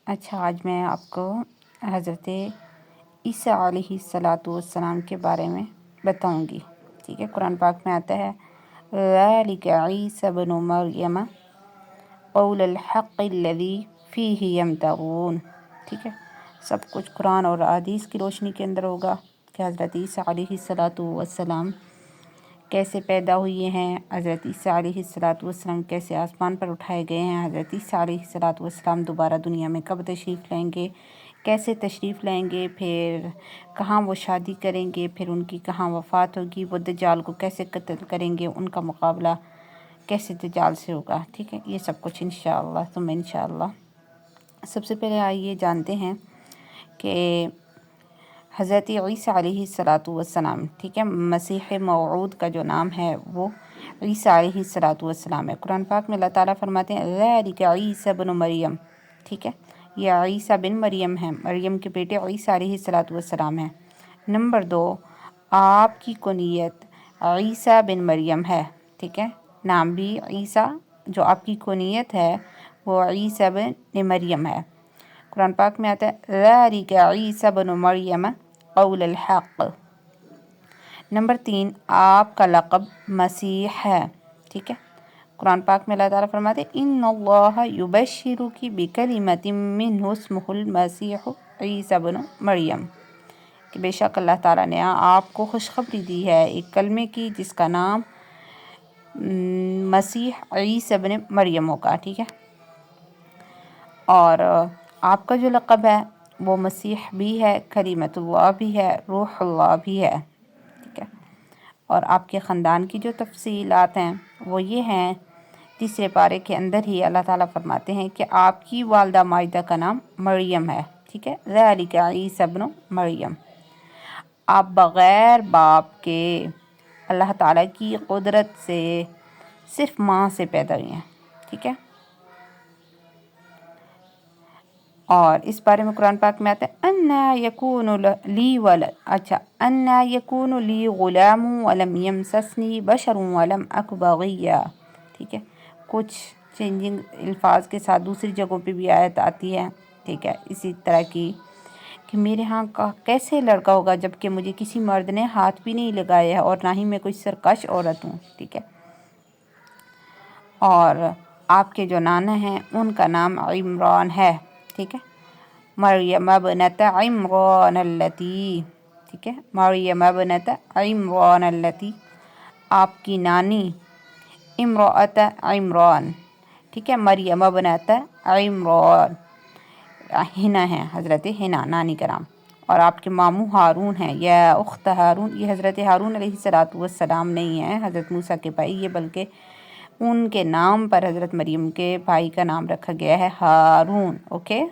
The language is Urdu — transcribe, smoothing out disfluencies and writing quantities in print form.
اچھا، آج میں آپ کو حضرت عیسیٰ علیہ الصلاۃ والسلام کے بارے میں بتاؤں گی. ٹھیک ہے، قرآن پاک میں آتا ہے ذَلِكَ عِيسَى ابْنُ مَرْيَمَ قَوْلَ الْحَقِّ الَّذِي فِيهِ يَمْتَرُونَ. ٹھیک ہے، سب کچھ قرآن اور احادیث کی روشنی کے اندر ہوگا کہ حضرت عیسیٰ علیہ الصلاۃ والسلام کیسے پیدا ہوئے ہیں، حضرت عیسیٰ علیہ الصلاۃ والسلام کیسے آسمان پر اٹھائے گئے ہیں، حضرت عیسیٰ علیہ الصلاۃ والسلام دوبارہ دنیا میں کب تشریف لائیں گے، کیسے تشریف لائیں گے، پھر کہاں وہ شادی کریں گے، پھر ان کی کہاں وفات ہوگی، وہ دجال کو کیسے قتل کریں گے، ان کا مقابلہ کیسے دجال سے ہوگا. ٹھیک ہے، یہ سب کچھ انشاءاللہ ثم انشاءاللہ. سب سے پہلے آئیے جانتے ہیں کہ حضرت عیسیٰ علیہ الصلاۃ والسلام، ٹھیک ہے، مسیح موعود کا جو نام ہے وہ عیسیٰ علیہ الصلاۃ والسلام ہے. قرآن پاک میں اللہ تعالیٰ فرماتے ہیں ذَلِكَ عِيسَى ابْنُ مریم. ٹھیک ہے، یہ عیسیٰ بن مریم ہیں، مریم کے بیٹے عیسیٰ علیہ الصلاۃ والسلام ہیں. نمبر 2، آپ کی کنیت عیسیٰ بن مریم ہے. ٹھیک ہے، نام بھی عیسیٰ، جو آپ کی کنیت ہے وہ عیسیٰ بن مریم ہے. قرآن پاک میں آتا ہے ذَلِكَ عِيسَى ابْنُ مَرْيَمَ قَوْلَ الْحَقِّ. نمبر 3، آپ کا لقب مسیح ہے. ٹھیک ہے، قرآن پاک میں اللہ تعالیٰ فرماتے ہیں اِنَّ اللَّهَ يُبَشِّرُكِ بِكَلِمَةٍ مِّنْهُ اسْمُهُ الْمَسِيحُ عِيسَى ابْنُ مریم، کہ بے شک اللہ تعالیٰ نے آپ کو خوشخبری دی ہے ایک کلمے کی جس کا نام مسیح عیسیٰ ابن مریم ہوگا. ٹھیک ہے، اور آپ کا جو لقب ہے وہ مسیح بھی ہے، کلیمۃ اللہ بھی ہے، روح اللہ بھی ہے. ٹھیک ہے، اور آپ کے خاندان کی جو تفصیلات ہیں وہ یہ ہیں، تیسرے پارے کے اندر ہی اللہ تعالیٰ فرماتے ہیں کہ آپ کی والدہ مائدہ کا نام مریم ہے. ٹھیک ہے، ذَلِكَ عِيسَى ابْنُ مریم. آپ بغیر باپ کے اللہ تعالیٰ کی قدرت سے صرف ماں سے پیدا ہوئے ہیں. ٹھیک ہے، اور اس بارے میں قرآن پاک میں آتا ہے أَنَّىٰ يَكُونُ لِي وَلَدٌ. اچھا، أَنَّىٰ يَكُونُ لِي غُلَامٌ وَلَمْ يَمْسَسْنِي بَشَرٌ وَلَمْ أَكُ بَغِيًّا. ٹھیک ہے، کچھ چینجنگ الفاظ کے ساتھ دوسری جگہوں پہ بھی آیت آتی ہے. ٹھیک ہے، اسی طرح کی کہ میرے ہاں کا کیسے لڑکا ہوگا جبکہ مجھے کسی مرد نے ہاتھ بھی نہیں لگایا ہے اور نہ ہی میں کوئی سرکش عورت ہوں. ٹھیک ہے، اور آپ کے جو نانا ہیں ان کا نام عمران ہے. ٹھیک ہے، مریم ابنت عمران اللتی. ٹھیک ہے، مریم ابنت عمران اللتی. آپ کی نانی امرأت عمران. ٹھیک ہے، مریم ابنت عمران ہنا ہے، حضرت ہنا نانی کا نام. اور آپ کے ماموں ہارون ہیں، یا اخت ہارون. یہ حضرت ہارون علیہ الصلاۃ والسلام نہیں ہیں حضرت موسیٰ کے بھائی، یہ بلکہ ان کے نام پر حضرت مریم کے بھائی کا نام رکھا گیا ہے ہارون. اوکے.